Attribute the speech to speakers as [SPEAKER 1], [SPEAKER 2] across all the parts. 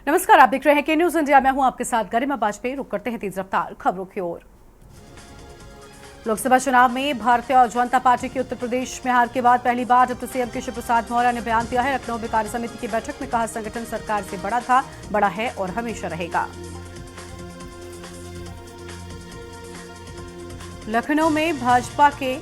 [SPEAKER 1] नमस्कार, आप देख रहे हैं के न्यूज इंडिया। मैं हूं आपके साथ गरिमा वाजपेयी। रुक करते हैं तेज रफ्तार खबरों की ओर। लोकसभा चुनाव में भारतीय जनता पार्टी की उत्तर प्रदेश में हार के बाद पहली बार डिप्टी सीएम केशव प्रसाद मौर्य ने बयान दिया है। लखनऊ में कार्य समिति की बैठक में कहा, संगठन सरकार से बड़ा था, बड़ा है और हमेशा रहेगा। लखनऊ में भाजपा के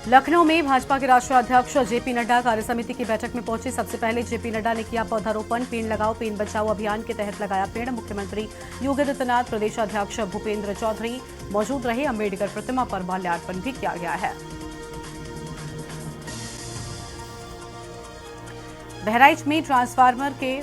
[SPEAKER 1] लखनऊ में भाजपा के राष्ट्रीय अध्यक्ष जेपी नड्डा कार्य समिति की बैठक में पहुंचे। सबसे पहले जेपी नड्डा ने किया पौधारोपण। पेड़ लगाओ पेड़ बचाओ अभियान के तहत लगाया पेड़। मुख्यमंत्री योगी आदित्यनाथ, प्रदेश अध्यक्ष भूपेंद्र चौधरी मौजूद रहे। अम्बेडकर प्रतिमा पर माल्यार्पण भी किया गया है। बहराइच में ट्रांसफार्मर के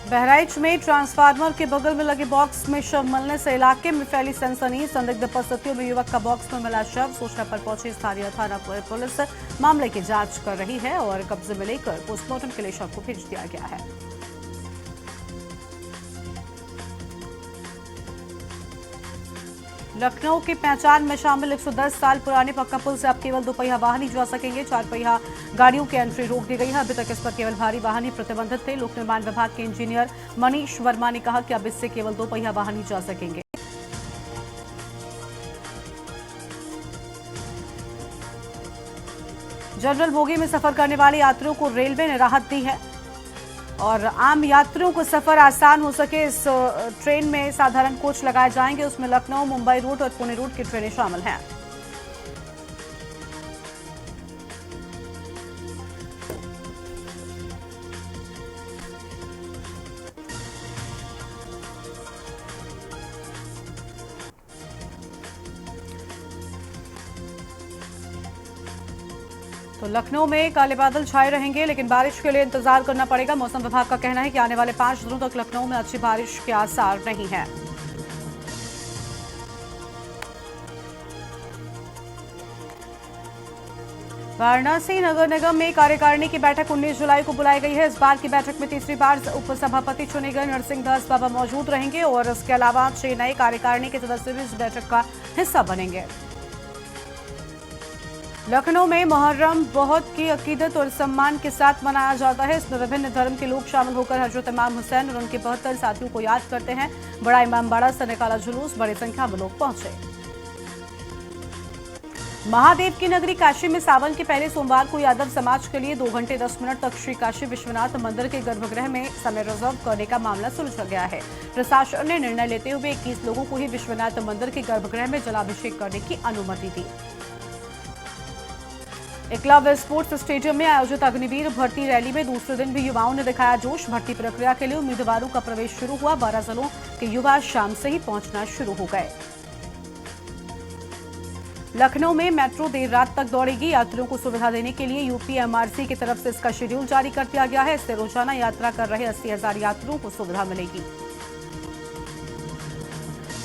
[SPEAKER 1] बहराइच में ट्रांसफार्मर के बगल में लगे बॉक्स में शव मिलने से इलाके में फैली सनसनी। संदिग्ध परिस्थितियों में युवक का बॉक्स में मिला शव। सूचना पर पहुंची स्थानीय थाना पुलिस मामले की जांच कर रही है और कब्जे में लेकर पोस्टमार्टम के लिए शव को भेज दिया गया है। लखनऊ की पहचान में शामिल 110 साल पुराने पक्का पुल से अब केवल दोपहिया वाहन ही जा सकेंगे। चार पहिया गाड़ियों की एंट्री रोक दी गई है। अभी तक इस पर केवल भारी वाहन ही प्रतिबंधित थे। लोक निर्माण विभाग के इंजीनियर मनीष वर्मा ने कहा कि अब इससे केवल दोपहिया वाहन ही जा सकेंगे। जनरल बोगी में सफर करने वाले यात्रियों को रेलवे ने राहत दी है और आम यात्रियों को सफर आसान हो सके इस ट्रेन में साधारण कोच लगाए जाएंगे। उसमें लखनऊ, मुंबई रूट और पुणे रूट की ट्रेनें शामिल हैं। तो लखनऊ में काले बादल छाए रहेंगे, लेकिन बारिश के लिए इंतजार करना पड़ेगा। मौसम विभाग का कहना है कि आने वाले 5 दिनों तक लखनऊ में अच्छी बारिश के आसार नहीं है। वाराणसी नगर निगम में कार्यकारिणी की बैठक 19 जुलाई को बुलाई गई है। इस बार की बैठक में तीसरी बार उपसभापति चुने गए नरसिंह दास बाबा मौजूद रहेंगे और इसके अलावा 6 नए कार्यकारिणी के सदस्य भी इस बैठक का हिस्सा बनेंगे। लखनऊ में मुहर्रम बहुत की अकीदत और सम्मान के साथ मनाया जाता है। इसमें विभिन्न धर्म के लोग शामिल होकर हजरत इमाम हुसैन और उनके 72 साथियों को याद करते हैं। बड़ा इमामबाड़ा से निकाला जुलूस, बड़ी संख्या में लोग पहुंचे। महादेव की नगरी काशी में सावन के पहले सोमवार को यादव समाज के लिए 2 घंटे 10 मिनट तक श्री काशी विश्वनाथ मंदिर के गर्भगृह में समय रिजर्व करने का मामला सुलझा गया है। प्रशासन ने निर्णय लेते हुए 21 लोगों को ही विश्वनाथ मंदिर के गर्भगृह में जलाभिषेक करने की अनुमति दी। एकलव्य स्पोर्ट्स स्टेडियम में आयोजित अग्निवीर भर्ती रैली में दूसरे दिन भी युवाओं ने दिखाया जोश। भर्ती प्रक्रिया के लिए उम्मीदवारों का प्रवेश शुरू हुआ। 12 जिलों के युवा शाम से ही पहुंचना शुरू हो गए। लखनऊ में मेट्रो देर रात तक दौड़ेगी। यात्रियों को सुविधा देने के लिए यूपीएमआरसी की तरफ से इसका शेड्यूल जारी कर दिया गया है। इससे रोजाना यात्रा कर रहे 80,000 यात्रियों को सुविधा मिलेगी।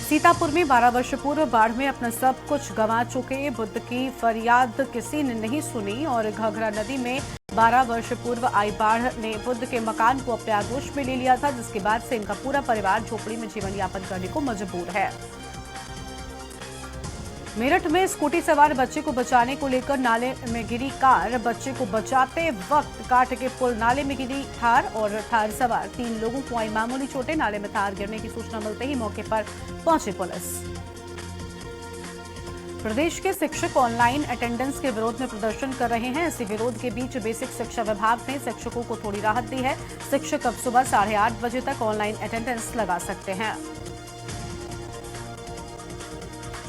[SPEAKER 1] सीतापुर में 12 वर्ष पूर्व बाढ़ में अपना सब कुछ गंवा चुके बुद्ध की फरियाद किसी ने नहीं सुनी और घाघरा नदी में 12 वर्ष पूर्व आई बाढ़ ने बुद्ध के मकान को अपने आगोश में ले लिया था, जिसके बाद से इनका पूरा परिवार झोपड़ी में जीवन यापन करने को मजबूर है। मेरठ में स्कूटी सवार बच्चे को बचाने को लेकर नाले में गिरी कार। बच्चे को बचाते वक्त काठ के पुल नाले में गिरी थार और थार सवार 3 लोगों को आई मामूली चोटें। नाले में थार गिरने की सूचना मिलते ही मौके पर पहुंची पुलिस। प्रदेश के शिक्षक ऑनलाइन अटेंडेंस के विरोध में प्रदर्शन कर रहे हैं। इसी विरोध के बीच बेसिक शिक्षा विभाग ने शिक्षकों को थोड़ी राहत दी है। शिक्षक अब सुबह 8:30 बजे तक ऑनलाइन अटेंडेंस लगा सकते हैं।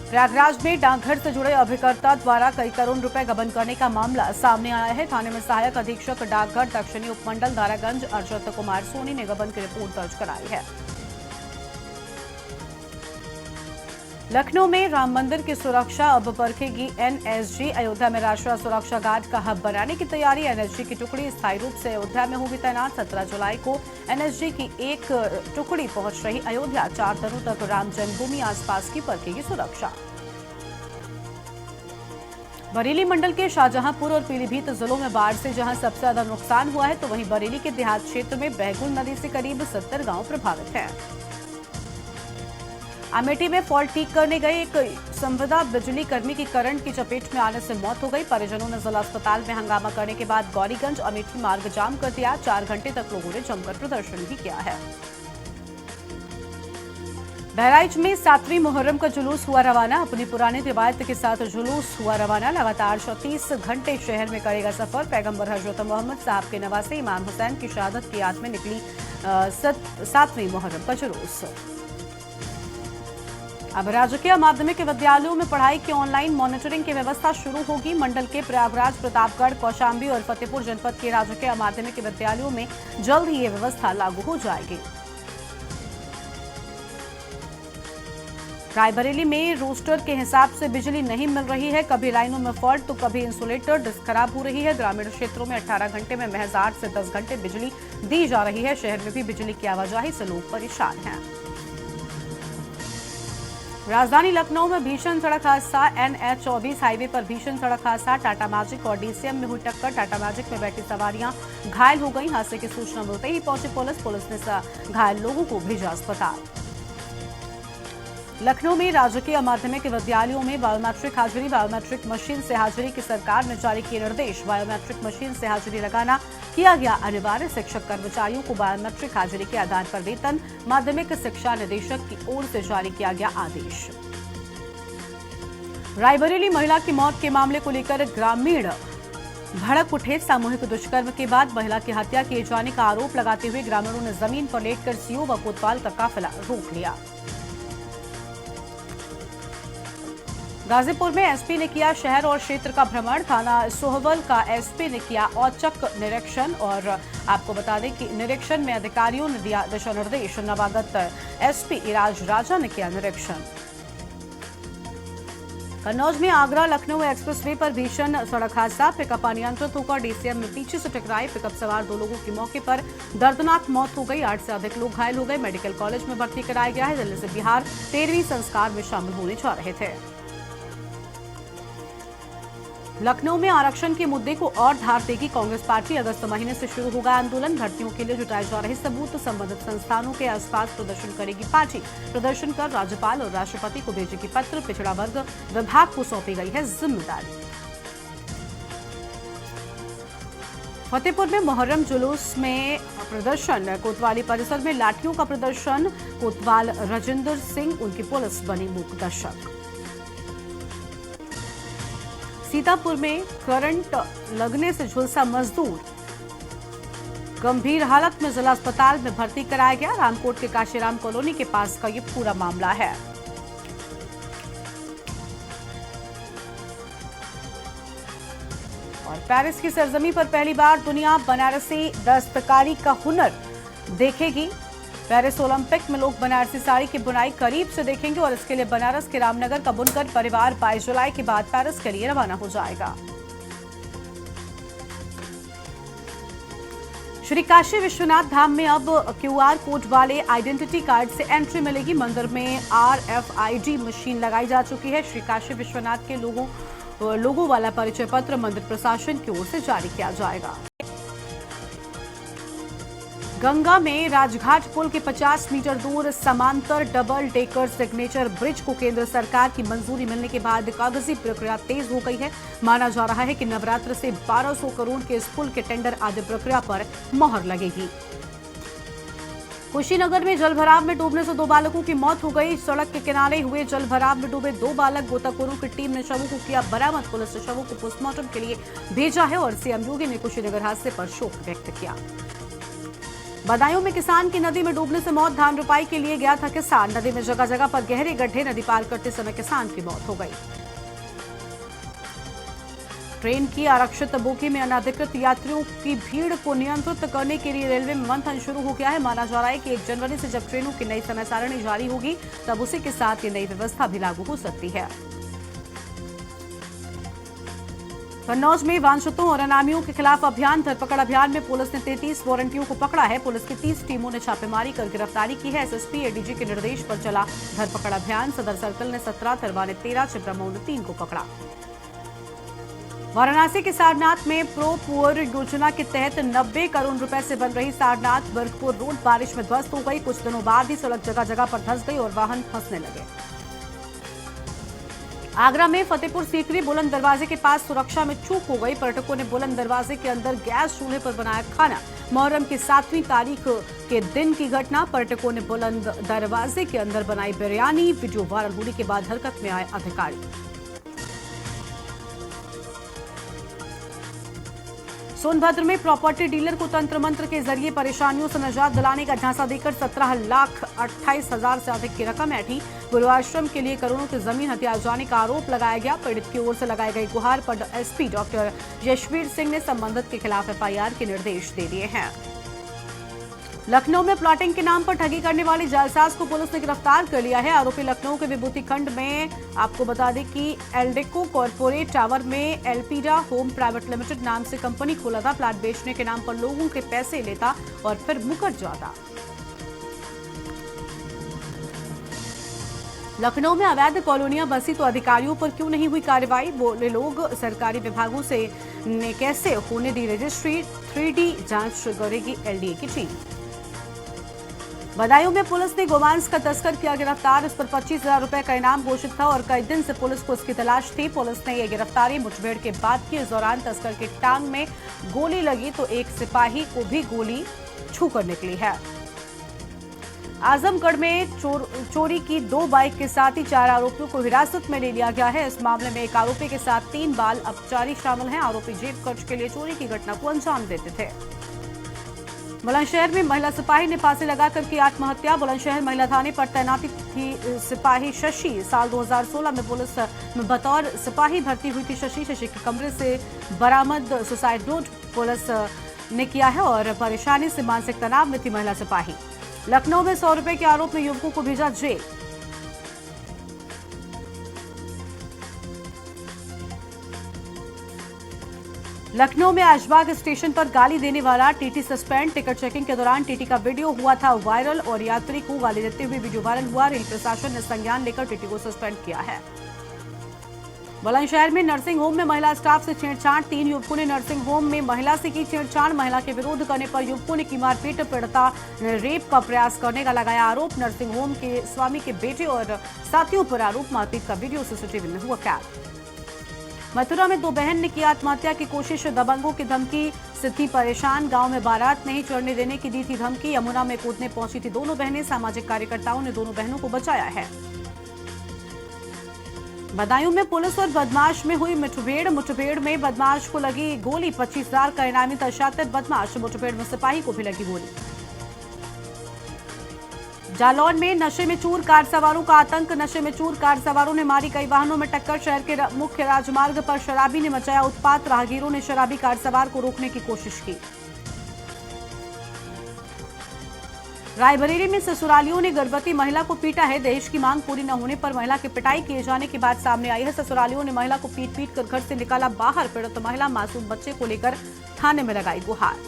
[SPEAKER 1] प्रयागराज में डाकघर से जुड़े अभिकर्ता द्वारा कई करोड़ रुपए गबन करने का मामला सामने आया है। थाने में सहायक अधीक्षक डाकघर दक्षिणी उपमंडल दारागंज अर्जत कुमार सोनी ने गबन की रिपोर्ट दर्ज कराई है। लखनऊ में राम मंदिर की सुरक्षा अब परखेगी एनएसजी। अयोध्या में राष्ट्रीय सुरक्षा गार्ड का हब बनाने की तैयारी। एनएसजी की टुकड़ी स्थायी रूप से अयोध्या में होगी तैनात। 17 जुलाई को एनएसजी की एक टुकड़ी पहुंच रही अयोध्या। 4 दिनों तक राम जन्मभूमि आसपास की परखेगी सुरक्षा। बरेली मंडल के शाहजहांपुर और पीलीभीत जिलों में बाढ़ से जहां सबसे ज्यादा नुकसान हुआ है, तो वहीं बरेली के देहात क्षेत्र में बहगुल नदी से करीब 70 गांव प्रभावित हैं। अमेठी में फॉल्ट ठीक करने गए एक संविदा बिजली कर्मी की करंट की चपेट में आने से मौत हो गई। परिजनों ने जिला अस्पताल में हंगामा करने के बाद गौरीगंज अमेठी मार्ग जाम कर दिया। 4 घंटे तक लोगों ने जमकर प्रदर्शन भी किया है। बहराइच में 7वीं मुहर्रम का जुलूस हुआ रवाना। अपनी पुरानी रिवायत के साथ जुलूस हुआ रवाना। लगातार 34 घंटे शहर में करेगा सफर। पैगंबर हजरत मोहम्मद साहब के नवासे इमाम हुसैन की शहादत की याद में निकली 7वीं मुहर्रम का जुलूस। अब राजकीय माध्यमिक विद्यालयों में पढ़ाई की ऑनलाइन मॉनिटरिंग की व्यवस्था शुरू होगी। मंडल के प्रयागराज, प्रतापगढ़, कौशाम्बी और फतेहपुर जनपद के राजकीय माध्यमिक विद्यालयों में जल्द ही ये व्यवस्था लागू हो जाएगी। रायबरेली में रोस्टर के हिसाब से बिजली नहीं मिल रही है। कभी लाइनों में फॉल्ट तो कभी इंसुलेटर डिस्क खराब हो रही है। ग्रामीण क्षेत्रों में 18 घंटे में महज 8 से 10 घंटे बिजली दी जा रही है। शहर में भी बिजली की आवाजाही से लोग परेशान हैं। राजधानी लखनऊ में भीषण सड़क हादसा। NH-24 हाईवे पर भीषण सड़क हादसा। टाटा मैजिक और DCM में हुई टक्कर। टाटा मैजिक में बैठी सवारियां घायल हो गई। हादसे की सूचना मिलते ही पहुंची पुलिस ने घायल लोगों को भेजा अस्पताल। लखनऊ में राजकीय माध्यमिक विद्यालयों में बायोमेट्रिक हाजिरी, बायोमेट्रिक मशीन से हाजिरी की सरकार ने जारी किए निर्देश। बायोमेट्रिक मशीन से हाजिरी लगाना किया गया अनिवार्य। शिक्षक कर्मचारियों को बायोमेट्रिक हाजिरी के आधार पर वेतन। माध्यमिक शिक्षा निदेशक की ओर से जारी किया गया आदेश। रायबरेली महिला की मौत के मामले को लेकर ग्रामीण भड़क उठे। सामूहिक दुष्कर्म के बाद महिला की हत्या किए जाने का आरोप लगाते हुए ग्रामीणों ने जमीन पर लेटकर सीओ व कोतवाल का काफिला रोक लिया। गाजीपुर में एसपी ने किया शहर और क्षेत्र का भ्रमण। थाना सोहवल का एसपी ने किया औचक निरीक्षण। और आपको बता दें कि निरीक्षण में अधिकारियों ने दिया दिशा निर्देश। नवागत एसपी इराज राजा ने किया निरीक्षण। कन्नौज में आगरा लखनऊ एक्सप्रेसवे पर भीषण सड़क हादसा। पिकअप अनियंत्रित होकर DCM में पीछे से टकराई। पिकअप सवार 2 लोगों की मौके पर दर्दनाक मौत हो गई। 8 से अधिक लोग घायल हो गए। मेडिकल कॉलेज में भर्ती कराया गया है। दिल्ली से बिहार 13वीं संस्कार में शामिल होने जा रहे थे। लखनऊ में आरक्षण के मुद्दे को और धार देगी कांग्रेस पार्टी। अगस्त महीने से शुरू होगा आंदोलन। भर्तियों के लिए जुटाए जा रहे सबूत संबंधित संस्थानों के आसपास प्रदर्शन करेगी पार्टी। प्रदर्शन कर राज्यपाल और राष्ट्रपति को भेजेगी पत्र। पिछड़ा वर्ग विभाग को सौंपी गई है जिम्मेदारी। फतेहपुर में मुहर्रम जुलूस में प्रदर्शन। कोतवाली परिसर में लाठियों का प्रदर्शन। कोतवाल राजेंद्र सिंह उनकी पुलिस बनी मूक दर्शक। सीतापुर में करंट लगने से झुलसा मजदूर गंभीर हालत में जिला अस्पताल में भर्ती कराया गया। रामकोट के काशीराम कॉलोनी के पास का ये पूरा मामला है। और पेरिस की सरजमी पर पहली बार दुनिया बनारसी दस्तकारी का हुनर देखेगी। पेरिस ओलंपिक में लोग बनारसी साड़ी की बुनाई करीब से देखेंगे और इसके लिए बनारस के रामनगर का बुनकर परिवार 22 जुलाई के बाद पेरिस के लिए रवाना हो जाएगा। श्री काशी विश्वनाथ धाम में अब QR कोड वाले आइडेंटिटी कार्ड से एंट्री मिलेगी। मंदिर में RFID मशीन लगाई जा चुकी है। श्री काशी विश्वनाथ के लोगों वाला परिचय पत्र मंदिर प्रशासन की ओर से जारी किया जाएगा। गंगा में राजघाट पुल के 50 मीटर दूर समांतर डबल डेकर सिग्नेचर ब्रिज को केंद्र सरकार की मंजूरी मिलने के बाद कागजी प्रक्रिया तेज हो गई है। माना जा रहा है कि नवरात्र से 1200 करोड़ के इस पुल के टेंडर आदि प्रक्रिया पर मोहर लगेगी। कुशीनगर में जलभराव में डूबने से 2 बालकों की मौत हो गई। सड़क के किनारे हुए जलभराव में डूबे 2 बालक। गोताखोरों की टीम ने शवों को किया बरामद। पुलिस ने शवों को पोस्टमार्टम के लिए भेजा है और सीएम योगी ने कुशीनगर हादसे पर शोक व्यक्त किया। बदायूं में किसान की नदी में डूबने से मौत। धान रोपाई के लिए गया था किसान, नदी में जगह जगह पर गहरे गड्ढे। नदी पार करते समय किसान की मौत हो गई। ट्रेन की आरक्षित बोगी में अनाधिकृत यात्रियों की भीड़ को नियंत्रित करने के लिए रेलवे में मंथन शुरू हो गया है। माना जा रहा है कि 1 जनवरी से जब ट्रेनों की नई समय सारणी जारी होगी तब उसी के साथ ये नई व्यवस्था भी लागू हो सकती है। कन्नौज में वांछितों और अनामियों के खिलाफ अभियान। धरपकड़ अभियान में पुलिस ने 33 वारंटियों को पकड़ा है। पुलिस की 30 टीमों ने छापेमारी कर गिरफ्तारी की है। एसएसपी एडीजी के निर्देश पर चला धरपकड़ अभियान। सदर सर्कल ने 17, थरवा ने 13, छिबरामऊ ने 3 को पकड़ा। वाराणसी के सारनाथ में प्रो पुअर योजना के तहत 90 करोड़ रुपए से बन रही सारनाथ बरगपुर रोड बारिश में ध्वस्त हो गई। कुछ दिनों बाद ही सड़क जगह जगह पर धंस गई और वाहन फंसने लगे। आगरा में फतेहपुर सीकरी बुलंद दरवाजे के पास सुरक्षा में चूक हो गई। पर्यटकों ने बुलंद दरवाजे के अंदर गैस चूल्हे पर बनाया खाना। मुहर्रम की 7वीं तारीख के दिन की घटना। पर्यटकों ने बुलंद दरवाजे के अंदर बनाई बिरयानी। वीडियो वायरल होने के बाद हरकत में आए अधिकारी। सोनभद्र में प्रॉपर्टी डीलर को तंत्र मंत्र के जरिए परेशानियों से निजात दिलाने का झांसा देकर 17,28,000 से अधिक की रकम ऐंठी। गुरुआश्रम के लिए करोड़ों की जमीन हथिया जाने का आरोप लगाया गया। पीड़ित की ओर से लगाई गई गुहार पर एसपी डॉक्टर यशवीर सिंह ने संबंधित के खिलाफ एफआईआर के निर्देश दे दिए हैं। लखनऊ में प्लॉटिंग के नाम पर ठगी करने वाली जालसाज को पुलिस ने गिरफ्तार कर लिया है। आरोपी लखनऊ के विभूति खंड में, आपको बता दें कि एल्डेको कॉर्पोरेट टावर में एल्पीडा होम प्राइवेट लिमिटेड नाम से कंपनी खोला था। प्लाट बेचने के नाम पर लोगों के पैसे लेता और फिर मुकर जाता। लखनऊ में अवैध कॉलोनियां बसी तो अधिकारियों पर क्यों नहीं हुई कार्रवाई? बोले लोग, सरकारी विभागों से ने कैसे होने दी रजिस्ट्री? 3D जांच करेगी एलडीए की टीम। बदायूं में पुलिस ने गोमांस का तस्कर किया गिरफ्तार। इस पर 25,000 रुपए का इनाम घोषित था और कई दिन से पुलिस को इसकी तलाश थी। पुलिस ने यह गिरफ्तारी मुठभेड़ के बाद की। इस दौरान तस्कर की टांग में गोली लगी तो एक सिपाही को भी गोली छूकर निकली है। आजमगढ़ में चोरी की 2 बाइक के साथ ही 4 आरोपियों को हिरासत में ले लिया गया है। इस मामले में एक आरोपी के साथ 3 बाल अपचारी शामिल हैं। आरोपी जेब खर्च के लिए चोरी की घटना को अंजाम देते थे। बुलंदशहर में महिला सिपाही ने फांसी लगाकर की आत्महत्या। बुलंदशहर महिला थाने पर तैनाती थी सिपाही शशि। साल 2016 में पुलिस में बतौर सिपाही भर्ती हुई थी शशि। शशि के कमरे से बरामद सुसाइड नोट पुलिस ने किया है और परेशानी से मानसिक तनाव में थी महिला सिपाही। लखनऊ में 100 रुपए के आरोप में युवकों को भेजा जेल। लखनऊ में ऐशबाग स्टेशन पर गाली देने वाला टीटी सस्पेंड। टिकट चेकिंग के दौरान टीटी का वीडियो हुआ था वायरल और यात्री को गाली देते हुए वीडियो वायरल हुआ। रेल प्रशासन ने संज्ञान लेकर टीटी को सस्पेंड किया है। बुलंदशहर में नर्सिंग होम में महिला स्टाफ से छेड़छाड़। 3 युवकों ने नर्सिंग होम में महिला से की छेड़छाड़। महिला के विरोध करने पर युवकों ने की मारपीट। पीड़िता ने रेप का प्रयास करने का लगाया आरोप। नर्सिंग होम के स्वामी के बेटे और साथियों पर आरोप। मारपीट का वीडियो सीसीटीवी में हुआ कैद। मथुरा में 2 बहन ने की आत्महत्या की कोशिश। दबंगों की धमकी से थी परेशान। गांव में बारात नहीं चढ़ने देने की दी थी धमकी। यमुना में कूदने पहुंची थी दोनों बहनें। सामाजिक कार्यकर्ताओं ने दोनों बहनों को बचाया है। बदायूं में पुलिस और बदमाश में हुई मुठभेड़ में बदमाश को लगी गोली। 25,000 का इनामी तशादत बदमाश। मुठभेड़ में सिपाही को भी लगी गोली। जालौन में नशे में चूर कार सवारों का आतंक। नशे में चूर कार सवारों ने मारी कई वाहनों में टक्कर। शहर के मुख्य राजमार्ग पर शराबी ने मचाया उत्पात। राहगीरों ने शराबी कार सवार को रोकने की कोशिश की। रायबरेली में ससुरालियों ने गर्भवती महिला को पीटा है। दहेज की मांग पूरी न होने पर महिला की पिटाई किए जाने की बात सामने आई है। ससुरालियों ने महिला को पीट कर घर से निकाला बाहर। पीड़ित महिला मासूम बच्चे को लेकर थाने में लगाई गुहार।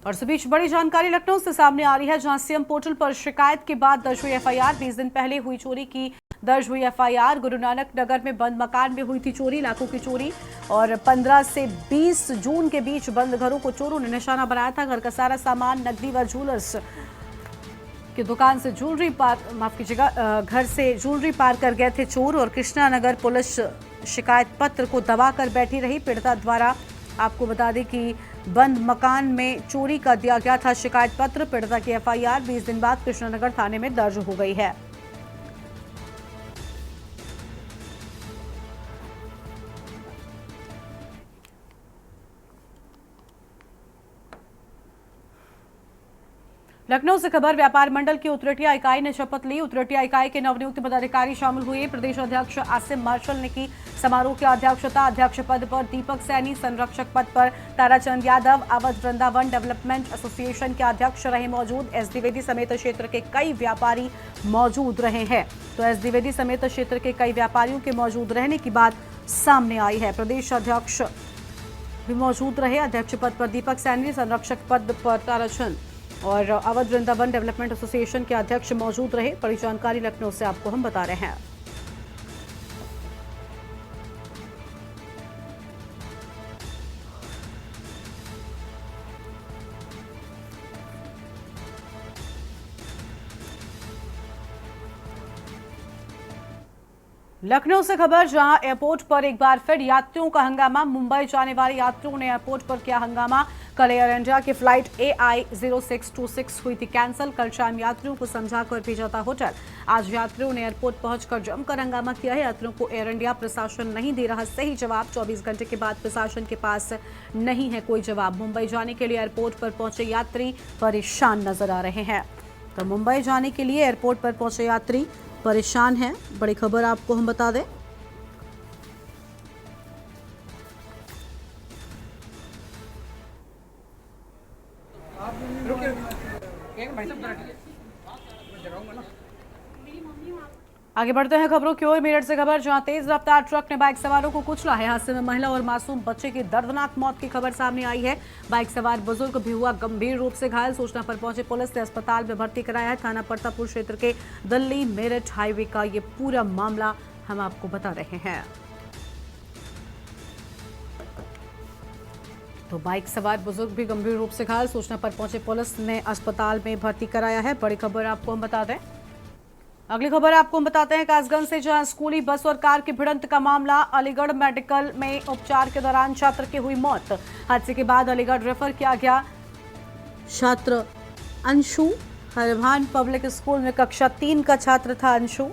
[SPEAKER 1] और इस बीच बड़ी जानकारी लखनऊ से सामने आ रही है, जहां सीएम पोर्टल पर शिकायत के बाद दर्ज हुई एफआईआर। 20 दिन पहले हुई चोरी की दर्ज हुई एफआईआर। गुरु नानक नगर में बंद मकान में हुई थी चोरी, लाखों की चोरी। और 15 से 20 जून के बीच बंद घरों को चोरों ने निशाना बनाया था। घर का सारा सामान, नकदी व ज्वेलर्स की दुकान से ज्वेलरी पार, माफ कीजिएगा, घर से ज्वेलरी पार कर गए थे चोर। और कृष्णा नगर पुलिस शिकायत पत्र को दबाकर बैठी रही। पीड़िता द्वारा आपको बता दें कि बंद मकान में चोरी का दिया गया था शिकायत पत्र। पीड़िता की एफआईआर 20 दिन बाद कृष्णनगर थाने में दर्ज हो गई है। लखनऊ से खबर, व्यापार मंडल की उतरेठिया इकाई ने शपथ ली। उतरेठिया इकाई के नवनियुक्त पदाधिकारी शामिल हुए। प्रदेश अध्यक्ष आसिम मार्शल ने की समारोह की अध्यक्षता। अध्यक्ष पद पर दीपक सैनी, संरक्षक पद पर ताराचंद यादव, अवध वृंदावन डेवलपमेंट एसोसिएशन के अध्यक्ष रहे मौजूद। एस द्विवेदी समेत क्षेत्र के कई व्यापारी मौजूद रहे हैं। तो एस द्विवेदी समेत क्षेत्र के कई व्यापारियों के मौजूद रहने की बात सामने आई है। प्रदेश अध्यक्ष भी मौजूद रहे। अध्यक्ष पद पर दीपक सैनी, संरक्षक पद पर ताराचंद और अवध वृंदावन डेवलपमेंट एसोसिएशन के अध्यक्ष मौजूद रहे। बड़ी जानकारी लखनऊ से आपको हम बता रहे हैं। लखनऊ से खबर, जहां एयरपोर्ट पर एक बार फिर यात्रियों का हंगामा। मुंबई जाने वाले यात्रियों ने एयरपोर्ट पर किया हंगामा। कल एयर इंडिया की फ्लाइट AI 0626 हुई थी कैंसिल। कल शाम यात्रियों को समझाकर भेजा था होटल। आज यात्रियों ने एयरपोर्ट पहुंचकर जमकर हंगामा किया है। यात्रियों को एयर इंडिया प्रशासन नहीं दे रहा सही जवाब। 24 घंटे के बाद प्रशासन के पास नहीं है कोई जवाब। मुंबई जाने के लिए एयरपोर्ट पर पहुंचे यात्री परेशान नजर आ रहे हैं। तो मुंबई जाने के लिए एयरपोर्ट पर पहुंचे यात्री परेशान हैं। बड़ी खबर आपको हम बता दें। आगे बढ़ते हैं खबरों की ओर। मेरठ से खबर, जहां तेज रफ्तार ट्रक ने बाइक सवारों को कुचला है। हादसे में महिला और मासूम बच्चे की दर्दनाक मौत की खबर सामने आई है। बाइक सवार बुजुर्ग भी हुआ गंभीर रूप से घायल। सूचना पर पहुंचे पुलिस ने अस्पताल में भर्ती कराया है। थाना परतापुर क्षेत्र के दिल्ली मेरठ हाईवे का ये पूरा मामला हम आपको बता रहे हैं। तो बाइक सवार बुजुर्ग भी गंभीर रूप से घायल। सूचना पर पहुंचे पुलिस ने अस्पताल में भर्ती कराया है। बड़ी खबर आपको हम बता दें। अगली खबर आपको हम बताते हैं कासगंज से, जहां स्कूली बस और कार की भिड़ंत का मामला। अलीगढ़ मेडिकल में उपचार के दौरान छात्र की हुई मौत। हादसे के बाद अलीगढ़ रेफर किया गया छात्र अंशु। हरिभान पब्लिक स्कूल में कक्षा 3 का छात्र था अंशु।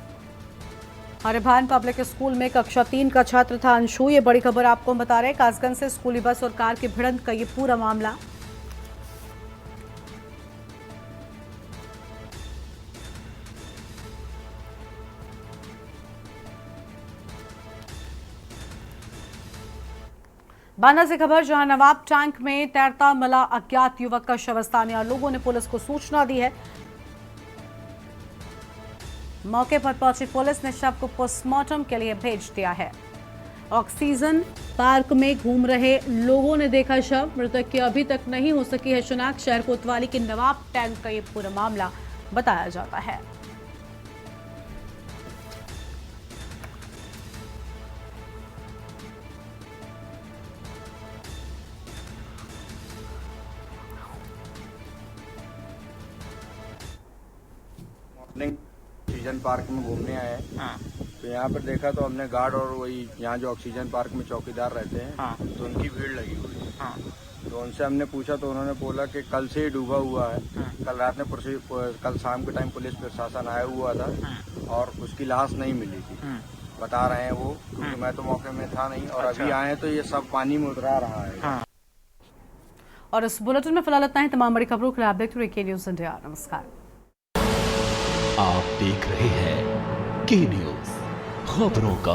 [SPEAKER 1] हरिभान पब्लिक स्कूल में कक्षा 3 का छात्र था अंशु। ये बड़ी खबर आपको हम बता रहे हैं। कासगंज से स्कूली बस और कार की भिड़ंत का ये पूरा मामला। बांदा से खबर, जहां नवाब टैंक में तैरता मिला अज्ञात युवक का शव। स्थानीय लोगों ने पुलिस को सूचना दी है। मौके पर पहुंची पुलिस ने शव को पोस्टमार्टम के लिए भेज दिया है। ऑक्सीजन पार्क में घूम रहे लोगों ने देखा शव। मृतक की अभी तक नहीं हो सकी है शिनाख्त। शहर कोतवाली के नवाब टैंक का ये पूरा मामला बताया जाता है।
[SPEAKER 2] ऑक्सीजन पार्क में घूमने आए हैं। तो यहाँ पर देखा तो हमने गार्ड और वही यहाँ जो ऑक्सीजन पार्क में चौकीदार रहते हैं तो उनकी भीड़ लगी हुई है। तो उनसे हमने पूछा तो उन्होंने बोला कि कल से ही डूबा हुआ है। कल रात में कल शाम के टाइम पुलिस प्रशासन आया हुआ था और उसकी लाश नहीं मिली थी, बता रहे हैं वो, क्योंकि मैं तो मौके में था नहीं। और अभी आए तो ये सब पानी में उतरा रहा है।
[SPEAKER 1] और इस बुलेटिन में फिलहाल इतना ही। तमाम बड़ी खबरों के लिए आप देखते रहिए के न्यूज़ इंडिया। नमस्कार।
[SPEAKER 3] आप देख रहे हैं के न्यूज़, खबरों का